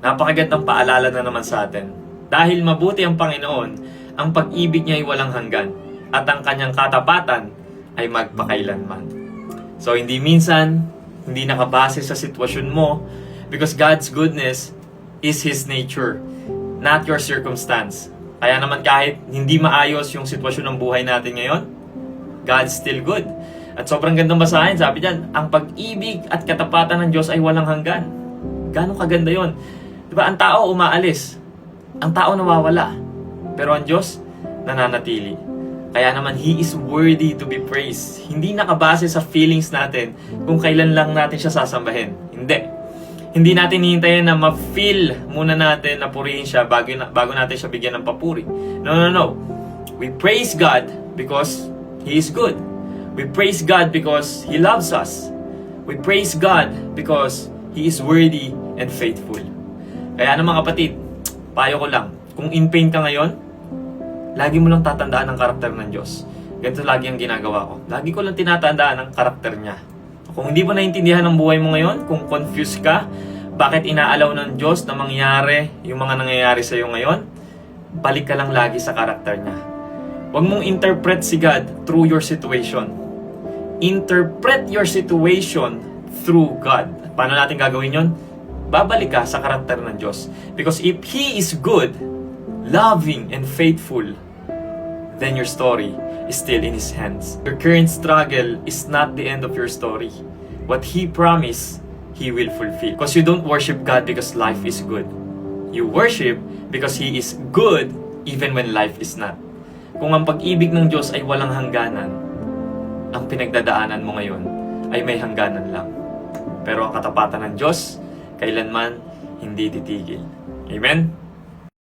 Napakagandang paalala na naman sa atin. Dahil mabuti ang Panginoon, ang pag-ibig niya ay walang hanggan, at ang kanyang katapatan ay magpakailanman. So hindi minsan, hindi nakabase sa sitwasyon mo, because God's goodness is His nature, not your circumstance. Kaya naman kahit hindi maayos yung sitwasyon ng buhay natin ngayon, God's still good. At sobrang gandang basahin, sabi diyan, ang pag-ibig at katapatan ng Diyos ay walang hanggan. Gano'ng kaganda yon. Diba, ang tao umaalis, ang tao nawawala, pero ang Diyos nananatili. Kaya naman, He is worthy to be praised. Hindi nakabase sa feelings natin kung kailan lang natin siya sasambahin. Hindi natin hihintayin na ma-feel muna natin na purihin siya bago natin siya bigyan ng papuri. No. We praise God because He is good. We praise God because He loves us. We praise God because He is worthy and faithful. Kaya naman kapatid, payo ko lang, kung in pain ka ngayon, lagi mo lang tatandaan ang karakter ng Diyos. Ganito lagi ang ginagawa ko. Lagi ko lang tinatandaan ang karakter niya. Kung hindi mo naintindihan ang buhay mo ngayon, kung confused ka, bakit inaalaw ng Diyos na mangyari yung mga nangyayari sa iyo ngayon, balik ka lang lagi sa karakter niya. Huwag mong interpret si God through your situation. Interpret your situation through God. Paano natin gagawin yon? Babalik ka sa karakter ng Diyos. Because if He is good, loving, and faithful, then your story is still in His hands. Your current struggle is not the end of your story. What He promised, He will fulfill. Because you don't worship God because life is good. You worship because He is good even when life is not. Kung ang pag-ibig ng Diyos ay walang hangganan, ang pinagdadaanan mo ngayon ay may hangganan lang. Pero ang katapatan ng Diyos, kailanman hindi titigil. Amen?